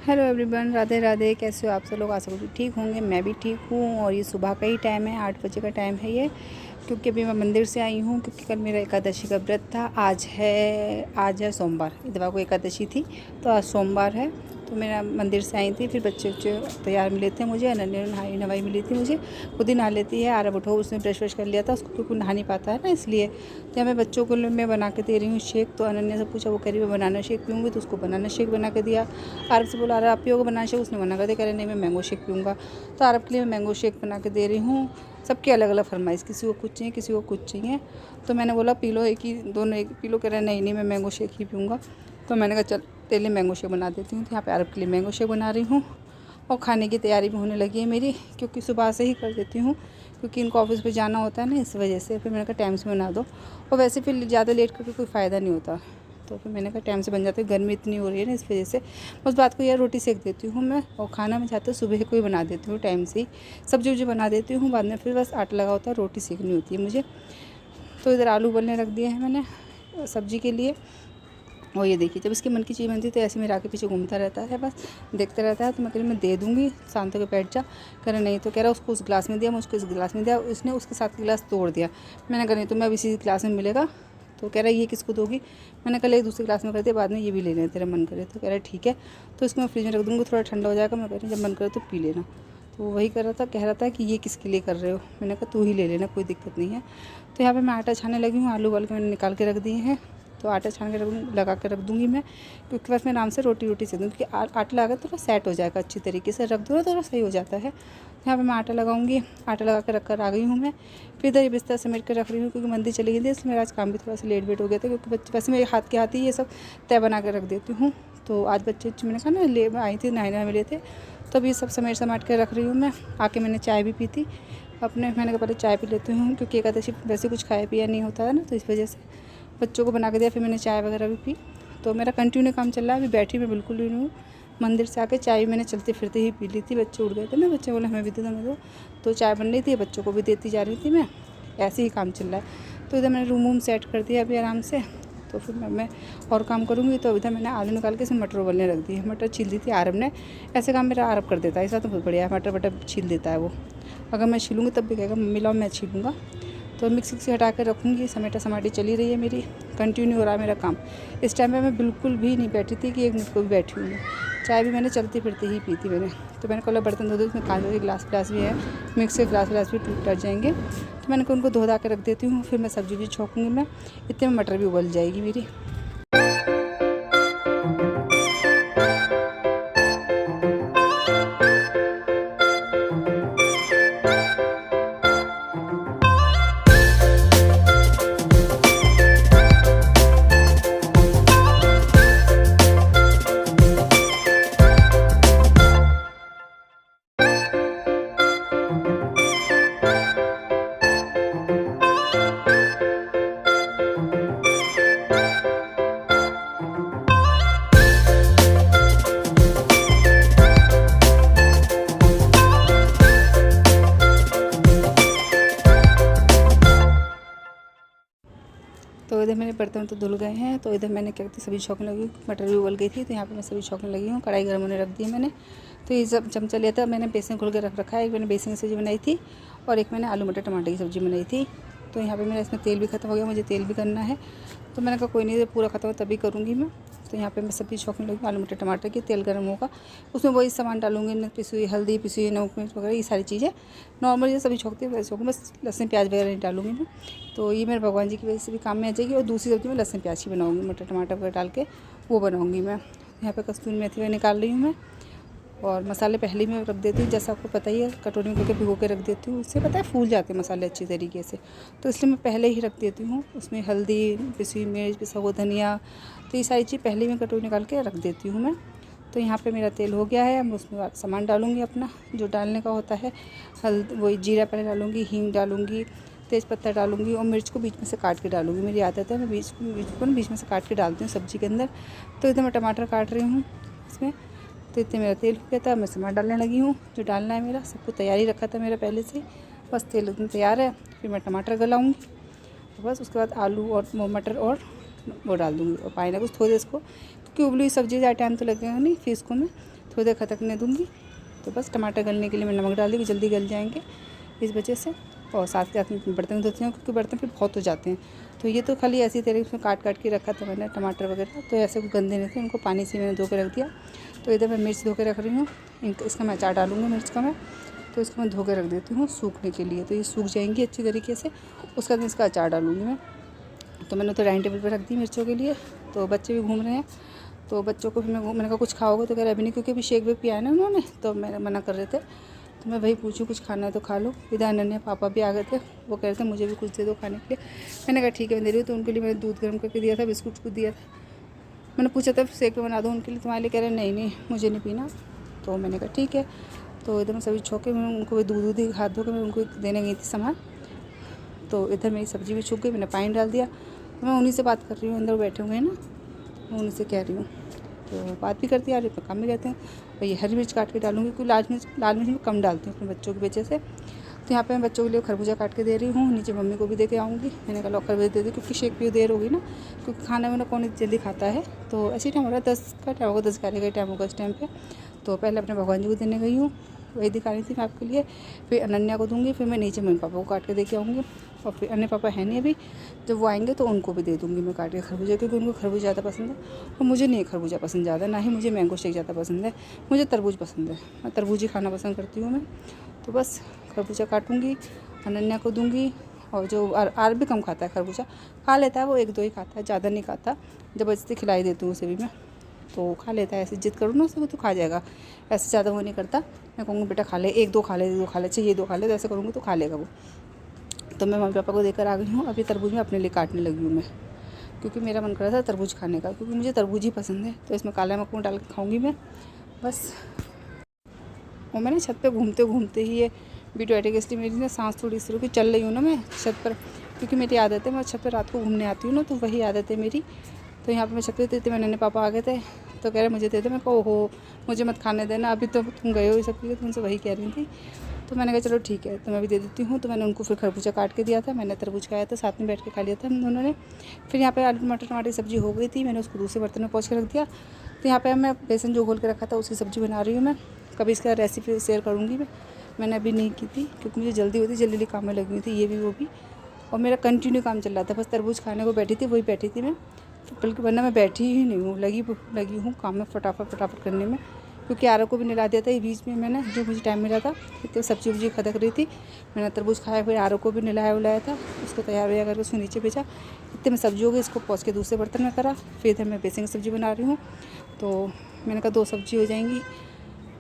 Hello everyone, Radhe Radhe. कैसे हो आप सब लोग? आशा करती ठीक होंगे। मैं भी ठीक हूँ। और ये सुबह का ही टाइम है, 8 बजे का टाइम है ये, क्योंकि अभी मैं मंदिर से आई हूँ। क्योंकि कल मेरा एकादशी का व्रत था। आज है सोमवार, इतवार को एकादशी थी, तो आज सोमवार है। तो मेरा मंदिर से आई थी, फिर बच्चे तैयार मिले थे मुझे। अनन्या नहाई नवाई मिली थी मुझे, खुद ही नहा लेती है। आरब उठो, उसने ब्रश व्रश कर लिया था उसको, क्योंकि नहा नहीं पाता है ना, इसलिए। तो मैं बच्चों को मैं बना के दे रही हूँ शेक। तो अनन्या से पूछा, वो कह रही मैं बनाना शेक पीऊँगी, तो उसको बनाना शेक बना के दिया। आरब से बोला, अरे आप पियोगे बनाना शेक? उसने मना कर दिया, कह रहे नहीं मैं मैंगो शेक पीऊँगा। तो आरब के लिए मैं मैंगो शेक बना के दे रही हूँ। सबकी अलग अलग फरमाइश, किसी को कुछ चाहिए, किसी को कुछ चाहिए। तो मैंने बोला पी लो, एक ही दोनों एक पी लो। कह रहे नहीं मैं मैंगो शेक ही पीऊँगा। तो मैंने कहा चल तेरे लिए मैंगो शेक बना देती हूँ। तो यहाँ पे अरब के लिए मैंगो शेक बना रही हूँ। और खाने की तैयारी भी होने लगी है मेरी, क्योंकि सुबह से ही कर देती हूँ, क्योंकि इनको ऑफिस पे जाना होता है ना, इस वजह से। फिर मैंने कहा टाइम से बना दो। और वैसे फिर ज़्यादा लेट करके कोई फ़ायदा नहीं होता, तो फिर मैंने कहा टाइम से बन जाते। गर्मी इतनी हो रही है ना, इस वजह से बस बात को यार रोटी सेक देती हूँ मैं। और खाना मैं चाहती हूँ सुबह को ही बना देती हूँ टाइम से ही, सब्जी वब्जी बना देती हूँ। बाद में फिर बस आटा लगा होता है, रोटी सेकनी होती है मुझे। तो इधर आलू उबलने रख दिए हैं मैंने सब्जी के लिए। और ये देखिए, जब इसकी मन की चीज़ बनती है तो ऐसे मेरे आगे पीछे घूमता रहता है, बस देखते रहता है। तो मैं कह रही मैं दे दूँगी, शांत होकर बैठ जा। कह रहा नहीं, तो कह रहा उसको उस गिलास में दिया, मुझको इस गिलास में दिया। उसने उसके साथ गिलास तोड़ दिया। मैंने कहा नहीं, तो मैं अब इसी गिलास में मिलेगा। तो कह रहा है ये किसको दोगी? मैंने कहा एक दूसरे क्लास में कर दिया, बाद में ये भी ले लेना तेरा मन करे। तो कह रहा है ठीक है। तो इसको मैं फ्रिज में रख दूँगी, थोड़ा ठंडा हो जाएगा। मैं कह रही जब मन करे तो पी लेना। तो वही कर रहा था, कह रहा था कि ये किसके लिए कर रहे हो? मैंने कहा तू ही ले लेना, कोई दिक्कत नहीं है। तो यहाँ पे मैं आटा छानने लगी हूँ। आलू उबाल के मैंने निकाल के रख दिए हैं। तो आटा छान के लगा कर रख दूँगी मैं, क्योंकि बस मैं आराम से रोटी सेक दूँगी। क्योंकि आटा लगा थोड़ा सेट हो जाएगा, अच्छी तरीके से रख दो ना, थोड़ा सही हो जाता है। यहाँ पे मैं आटा लगाऊंगी। आटा लगा कर रख कर आ गई हूँ मैं। फिर इधर ये बिस्तर समेट कर रख रही हूँ, क्योंकि मंदिर चली गई थी, इसलिए मेरा आज काम भी थोड़ा सा लेट वेट हो गया था। क्योंकि बच्चे वैसे मेरे हाथ के हाथ ही ये सब तय बना कर रख देती हूँ। तो आज बच्चे मैंने कहा ना ले आई थी, नहाने मिले थे, तो अभी सब समेट समाट कर रख रही हूँ मैं। आके मैंने चाय भी पी थी अपने। मैंने कहा पहले चाय पी लेती हूँ, क्योंकि एकादशी वैसे कुछ खाया पिया नहीं होता है ना, तो इस वजह से बच्चों को बना के दिया। फिर मैंने चाय वगैरह भी पी। तो मेरा कंटिन्यू काम चल रहा है। अभी बैठी मैं बिल्कुल भी नहीं हूँ। मंदिर से आके चाय मैंने चलते फिरते ही पी ली थी। बच्चे उठ गए थे ना, बच्चे बोले हमें भी दे दो, हमें दो। तो चाय बन रही थी, बच्चों को भी देती जा रही थी मैं। ऐसे ही काम चल रहा है। तो इधर मैंने रूम वूम सेट कर दिया अभी आराम से। तो फिर मैं और काम करूँगी। तो इधर मैंने आलू निकाल के इसमें मटर उबलने रख दी है। मटर छील दी थी आरब ने। ऐसे काम मेरा आरब कर देता है, ऐसा तो बहुत बढ़िया है। मटर वटर छील देता है वो। अगर मैं छीलूँगी तब भी कहेगा मम्मी लाओ मैं छीलूँगा। तो मिक्सी से हटा कर रखूँगी। समेटा समाटी चली रही है मेरी, कंटिन्यू हो रहा है मेरा काम। इस टाइम पे मैं बिल्कुल भी नहीं बैठी थी कि 1 मिनट को भी बैठी हूँ मैं। चाय भी मैंने चलते फिरते ही पी थी मैंने। तो मैंने कहा बर्तन धो दो, इसमें कांच के गिलास व्लास भी है, मिक्स के गिलास व्लास भी टूट जाएंगे। तो मैंने कहा उनको धो धा के रख देती हूँ। फिर मैं सब्जी भी छोंकूँगी मैं, इतने में मटर भी उबल जाएगी मेरी। तो इधर मेरे बर्तन तो धुल गए हैं। तो इधर मैंने क्या कहते सब्जी छोंकने लगी, मटर भी उबल गई थी। तो यहाँ पे मैं सब्जी छोंकने लगी हूँ। कढ़ाई गर्म होने रख दी है मैंने। तो ये सब चमचा लिया था मैंने, बेसन घुल के रख रखा है। एक मैंने बेसन की सब्ज़ी बनाई थी, और एक मैंने आलू मटर टमाटर की सब्ज़ी बनाई थी। तो यहाँ पे मेरा इसमें तेल भी ख़त्म हो गया, मुझे तेल भी करना है। तो मैंने कहा कोई नहीं, पूरा ख़त्म हो तभी करूँगी मैं। तो यहाँ पे मैं सब्ज़ी छोंकने लगी, आलू मटर टमाटर की। तेल गर्म होगा, उसमें वही सामान डालूंगी, पिसी हुई हल्दी, पिसी हुई नमक मिर्च वगैरह, ये सारी चीज़ें नॉर्मल ये सब्ज़ी छोंकती है वैसे छोंकूँ, बस लहसुन प्याज वगैरह नहीं डालूंगी मैं। तो ये मेरे भगवान जी की वजह से भी काम में आ जाएगी। और दूसरी सब्ज़ी में लहसुन प्याज की बनाऊँगी, मटर टमाटर वगैरह डाल के वो बनाऊँगी मैं। यहाँ पे कस्तूरी मेथी वगैरह निकाल रही हूँ मैं। और मसाले पहले मैं रख देती हूँ, जैसा आपको पता ही है, कटोरी में करके भिगो के रख देती हूँ। उससे पता है फूल जाते हैं मसाले अच्छी तरीके से, तो इसलिए मैं पहले ही रख देती हूँ। उसमें हल्दी, पिसी हुई मिर्च, पिसा हुआ धनिया, तो ये सारी चीज़ पहले ही मैं कटोरी निकाल के रख देती हूँ मैं। तो यहाँ पे मेरा तेल हो गया है। मैं उसमें सामान डालूँगी अपना जो डालने का होता है। वही जीरा पहले डालूँगी, हींग डालूँगी, तेज़पत्ता डालूँगी, और मिर्च को बीच में से काट के डालूँगी। मेरी आदत है, मैं बीच में से काट के डालती हूँ सब्ज़ी के अंदर। तो इधर मैं टमाटर काट रही हूँ इसमें। तो इतने मेरा तेल हो गया था, मैं सामान डालने लगी हूँ जो डालना है मेरा। सब कुछ तैयारी रखा था मेरा पहले से, बस तेल उतना तैयार है। फिर मैं टमाटर गलाऊँगी, तो बस उसके बाद आलू और मटर और वो डाल दूँगी, और पानी लगा थोड़ी देर इसको, क्योंकि उबली हुई सब्ज़ी ज़्यादा टाइम तो लगेगा नहीं। फिर इसको मैं थोड़ी देर खटकने दूँगी। तो बस टमाटर गलने के लिए मैं नमक डाल दूँगी, जल्दी गल जाएंगे इस वजह से। और साथ के साथ में बर्तन धोती हूँ क्योंकि बर्तन फिर बहुत हो जाते हैं। तो ये तो खाली ऐसी तरीके से काट के रखा था मैंने टमाटर वगैरह, तो ऐसे कोई गंदे नहीं थे, उनको पानी से मैंने धो के रख दिया। तो इधर मैं मिर्च धो के रख रही हूँ, इसका मैं अचार डालूँगी मिर्च का मैं। तो इसको मैं धो के रख देती हूँ सूखने के लिए, तो ये सूख जाएंगी अच्छी तरीके से। उसके बाद इसका अचार डालूँगी मैं। तो मैंने तो डाइनिंग टेबल पर रख दी मिर्चों के लिए। तो बच्चे भी घूम रहे हैं, तो बच्चों को फिर मैंने कहा कुछ खाओगे, तो कह रहे अभी नहीं, क्योंकि अभी शेक वेक पिया है ना उन्होंने, तो मैंने मना कर रहे थे। तो मैं वही पूछूँ कुछ खाना है तो खा लो। इधर अनन्या पापा भी आ गए थे, वो कह रहे थे मुझे भी कुछ दे दो खाने के लिए। मैंने कहा ठीक है मैं दे रही हूँ। तो उनके लिए मैंने दूध गर्म करके दिया था, बिस्कुट को दिया था। मैंने पूछा था शेक बना दो उनके लिए तुम्हारे लिए, कह रहे नहीं मुझे नहीं पीना। तो मैंने कहा ठीक है। तो इधर मैं सभी छोके मैं उनको दूध हाथ धो के मैं उनको देने गई थी सामान। तो इधर मेरी सब्ज़ी भी सूख गई, मैंने पानी डाल दिया। तो मैं उन्हीं से बात कर रही हूँ, अंदर बैठे हुए हैं ना, मैं उन्हीं से कह रही हूँ। तो बात भी करती है और काम भी करते हैं। और ये हरी मिर्च काट के डालूंगी, क्योंकि लाल मिर्च मैं कम डालती हूँ अपने बच्चों की वजह से। तो यहाँ पे मैं बच्चों के लिए खरबूजा काट के दे रही हूँ, नीचे मम्मी को भी दे के आऊँगी। मैंने कहा लो खरबूजा दे दी, क्योंकि शेक भी देर होगी ना, क्योंकि खाना वाना कौन जल्दी खाता है। तो ऐसे टाइम हो रहा है 10 का टाइम होगा, 10 का टाइम होगा इस टाइम पर। तो पहले अपने भगवान जी को देने गई हूँ, वही दिखा रही थी मैं आपके लिए। फिर अनन्या को दूँगी, फिर मैं नीचे मम्मी पापा को काट के दे के आऊँगी। और फिर अन्य पापा है नहीं अभी, जब वो आएंगे तो उनको भी दे दूँगी मैं काट के खरबूजा, क्योंकि उनको खरबूजा ज़्यादा पसंद है और मुझे नहीं खरबूजा पसंद ज़्यादा, ना ही मुझे मैंगो शेक ज़्यादा पसंद है, मुझे तरबूज पसंद है। मैं तरबूज ही खाना पसंद करती हूँ मैं। तो बस खरबूजा काटूँगी, अनन्या को दूँगी। और जो आर भी कम खाता है खरबूजा, खा लेता है वो, 1-2 ही खाता है, ज़्यादा नहीं खाता। ज़बरदस्ती खिलाई देती हूँ उसे भी मैं, तो खा लेता है। ऐसे जिद करूँ ना उसे तो खा जाएगा, ऐसे ज़्यादा वो नहीं करता। मैं कहूँगी बेटा खा ले, 1-2 खा ले, 2 खा ले, चाहिए 2 खा ले, तो ऐसे करूँगी तो खा लेगा वो। तो मैं मम्मी पापा को देकर आ गई हूँ। अभी तरबूज में अपने लिए काटने लगी हूँ मैं, क्योंकि मेरा मन कर रहा था तरबूज खाने का, क्योंकि मुझे तरबूज ही पसंद है। तो इसमें काला नमक डाल के खाऊँगी मैं बस। और मैंने छत पे घूमते घूमते ही ये वीडियो एडिट, इसलिए मेरी ना सांस थोड़ी सी रुकी, चल रही हूँ ना मैं छत पर, क्योंकि मेरी आदत है, मैं छत पर रात को घूमने आती हूँ ना, तो वही आदत है मेरी। तो यहाँ पे मैं छत पे थी, मेरे नन्हे पापा आ गए थे, तो कह रहे मुझे दे दो। मैं कहा ओहो मुझे मत खाने देना, अभी तो तुम गए हो सब, तो उनसे वही कह रही थी। तो मैंने कहा चलो ठीक है, तो मैं भी दे देती हूँ। तो मैंने उनको फिर खरबूजा काट के दिया था, मैंने तरबूज खाया था, साथ में बैठ के खा लिया था हम दोनों ने। फिर यहाँ पे आलू टमाटर की सब्ज़ी हो गई थी, मैंने उसको दूसरे बर्तन में पहुँच के रख दिया। तो यहाँ पे मैं बेसन जो घोल के रखा था उसकी सब्ज़ी बना रही हूँ मैं। कभी इसका रेसिपी शेयर करूँगी मैंने अभी नहीं की थी, क्योंकि मुझे जल्दी होती, जल्दी काम में लगी हुई थी, ये भी वो भी। और मेरा कंटिन्यू काम चल रहा था, बस तरबूज खाने को बैठी थी, वही बैठी थी मैं, बल्कि वरना मैं बैठी ही नहीं हूँ, लगी हूँ काम में फटाफट करने में। क्योंकि आरा को भी नहला दिया था ये बीच में मैंने, जो मुझे टाइम मिला था, इतनी सब्जी खदक रही थी। मैंने तरबूज खाया, फिर आरा को भी नहलाया था, उसको तैयार वैयार करके उसको नीचे भेजा। इतने में सब्जी हो गई, इसको पहुँच के दूसरे बर्तन में करा। फिर इधर मैं बेसन की सब्ज़ी बना रही हूँ, तो मैंने कहा 2 सब्जी हो जाएंगी।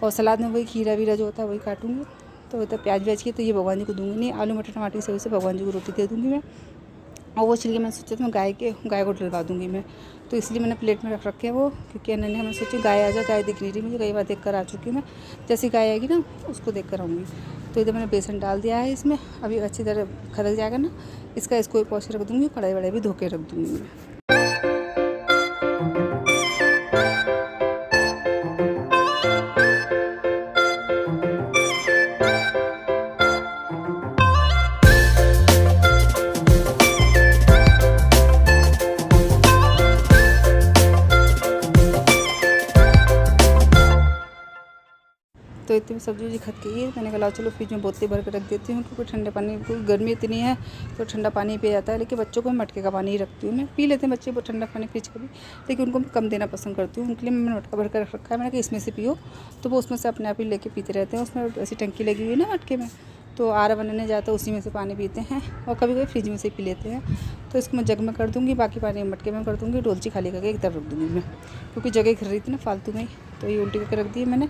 और सलाद में वही खीरा वीरा जो होता है वही काटूँगी। तो इधर प्याज व्याज की तो ये भगवान जी को दूँगी नहीं, आलू मटर टमाटर की सब्ज़ी से भगवान जी को रोटी दे दूँगी मैं। और वो छिलके मैंने सोचा था मैं गाय को डलवा दूँगी मैं, तो इसलिए मैंने प्लेट में रख रखे हैं वो, क्योंकि अनन्या मैं सोची गाय आ जाए, गाय दिख नहीं रही मुझे, कई बार देख कर आ चुकी हूँ मैं, जैसी गाय आएगी ना उसको देख कर आऊँगी। तो इधर मैंने बेसन डाल दिया है इसमें, अभी अच्छी तरह खदक जाएगा ना इसको पहुँच के रख दूँगी, कढ़ाई वढ़ाई भी धो के रख दूँगी मैं। तो इतनी सब्जी खत गई है, मैंने कहा चलो फ्रिज में बोतलें भर कर रख देती हूँ, क्योंकि ठंडे पानी, क्योंकि गर्मी इतनी है तो ठंडा पानी पिया जाता है। लेकिन बच्चों को मटके का पानी ही रखती हूँ मैं, पी लेते हैं बच्चे ठंडा पानी फ्रिज का भी, लेकिन उनको कम देना पसंद करती हूँ। उनके लिए मैंने मटका भर कर रखा है, मैंने कहा इसमें से पियो, तो वो उसमें से अपने आप ही लेके पीते रहते हैं। उसमें ऐसी टंकी लगी हुई है ना मटके में, तो आरा बनाने जाता है उसी में से पानी पीते हैं, और कभी कभी फ्रिज में से पी लेते हैं। तो इसको मैं जग में कर दूँगी, बाकी पानी मटके में कर दूँगी, डोलची खाली करके एक तरफ रख दूँगी मैं, क्योंकि जगह घिर रही थी ना फालतू में, तो ये उल्टी करके रख दी मैंने,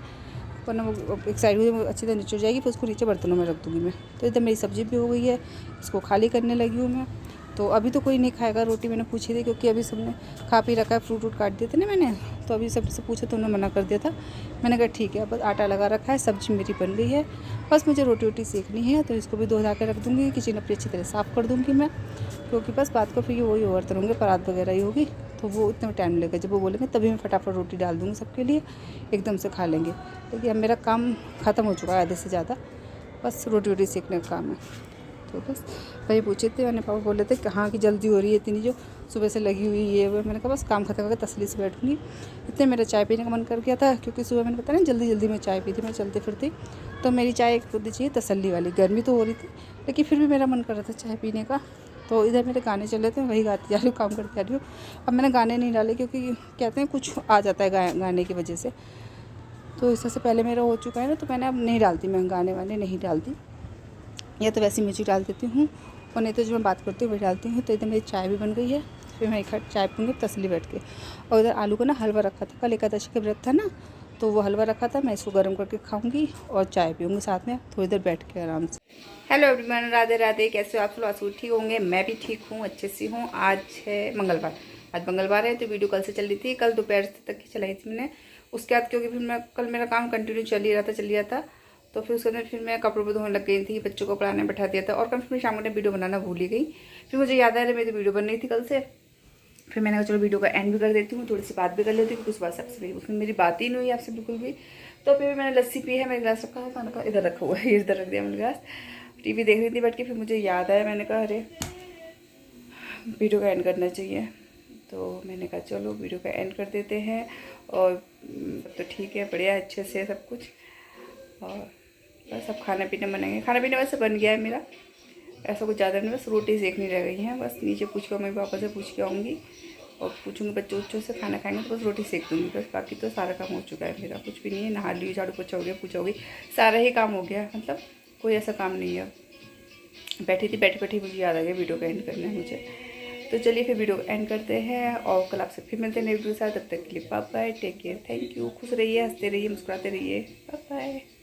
वरना वो एक साइड में अच्छी तरह नीचे हो जाएगी, फिर उसको नीचे बर्तनों में रख दूँगी मैं। तो इधर मेरी सब्ज़ी भी हो गई है, इसको खाली करने लगी हूँ मैं। तो अभी तो कोई नहीं खाएगा रोटी, मैंने पूछी थी, क्योंकि अभी सबने खा पी रखा है, फ्रूट काट दिए थे ना मैंने, तो अभी सबसे पूछा तो उन्होंने मना कर दिया था। मैंने कहा ठीक है, बस आटा लगा रखा है, सब्ज़ी मेरी बन गई है, बस मुझे रोटी सेकनी है। तो इसको भी धो धा के रख दूँगी, किचन अपनी अच्छी तरह साफ़ कर दूँगी मैं, क्योंकि बस बात को फिर वही बर्तन होंगे, परात वगैरह ही होगी, तो वो इतना टाइम लगेगा। जब वो बोलेंगे तभी मैं फटाफट रोटी डाल दूँगी सबके लिए, एकदम से खा लेंगे। लेकिन अब मेरा काम ख़त्म हो चुका है आधे से ज़्यादा, बस रोटी सेकने का काम है। तो बस वही पूछे थे। मैंने पापा बोले थे कहाँ की जल्दी हो रही है इतनी, जो सुबह से लगी हुई है वो। मैंने कहा बस काम खत्म करके तसल्ली से बैठूँगी। इतने मेरा चाय पीने का मन कर गया था, क्योंकि सुबह मैंने पता नहीं जल्दी में चाय पी थी मैं चलते फिरते। तो मेरी चाय एक खुद चाहिए तसल्ली वाली। गर्मी तो हो रही थी लेकिन फिर भी मेरा मन कर रहा था चाय पीने का। तो इधर मेरे गाने चल रहे थे, वही गाती जा रही हूँ, काम करती जा रही हूँ। अब मैंने गाने नहीं डाले क्योंकि कहते हैं कुछ आ जाता है गाने की वजह से। तो इससे पहले मेरा हो चुका है ना, तो मैंने अब नहीं डालती, मैं गाने वाने नहीं डालती, या तो वैसी म्यूजिक डाल देती हूँ और नहीं तो जो मैं बात करती हूँ वही डालती हूँ। तो इधर मेरी चाय भी बन गई है, फिर मैं एक चाय पीऊँगी तसल्ली बैठ के। और उधर आलू का ना हलवा रखा था, कल एकादशी का व्रत था ना, तो वो हलवा रखा था, मैं इसको गर्म करके खाऊंगी और चाय पीऊँगी साथ में थोड़ी देर बैठ के आराम से। हेलो एवरीवन, राधे राधे, कैसे हो आप सब? आज ठीक होंगे, मैं भी ठीक हूँ, अच्छे से हूँ। आज है मंगलवार, आज मंगलवार है तो वीडियो कल से चल रही थी, कल दोपहर तक ही चलाई थी मैंने। उसके बाद क्योंकि फिर मैं कल मेरा काम कंटिन्यू चल ही रहा था, तो फिर उसके अंदर फिर मैं कपड़े पर धोने लग गई थी, बच्चों को पढ़ाने बैठा दिया था। और कल फिर शाम को वीडियो बनाना भूल ही गई। फिर मुझे याद आया मेरी वीडियो बन रही थी कल से, फिर मैंने कहा चलो वीडियो का एंड भी कर देती हूँ, थोड़ी सी बात भी कर लेती हूँ, कुछ बात सबसे फिर मेरी बात ही नहीं हुई आपसे बिल्कुल भी। तो फिर मैंने लस्सी पी है, मेरा गिलास रखा है, मैंने कहा इधर रखा हुआ है, इधर रख दिया मैंने गिलास। टीवी देख रही थी बैठ के, फिर मुझे याद आया, मैंने कहा अरे वीडियो का एंड करना चाहिए। तो मैंने कहा चलो वीडियो का एंड कर देते हैं। और तो ठीक है, बढ़िया अच्छे से सब कुछ। और बस अब खाना पीना बनाएंगे, खाना पीना वैसे बन गया है मेरा, ऐसा कुछ ज़्यादा नहीं, बस रोटी सेकनी रह गई हैं। बस नीचे पूछ कर मैं पापा से पूछ के आऊँगी और पूछूंगी बच्चों से खाना खाएंगे तो बस रोटी सेक दूँगी बस। बाकी तो सारा काम हो चुका है मेरा, कुछ भी नहीं है। नहा ली, झाड़ू पोछा हो गया, पूछा होगी, सारा ही काम हो गया, मतलब कोई ऐसा काम नहीं है। बैठी थी, बैठी मुझे याद आ गया वीडियो का एंड करना है मुझे। तो चलिए फिर वीडियो को एंड करते हैं और कल आपसे फिर मिलते हैं नई वीडियो के साथ। तब तक के लिए bye bye, take care, thank you. खुश रहिए, हंसते रहिए, मुस्कुराते रहिए, बाय बाय।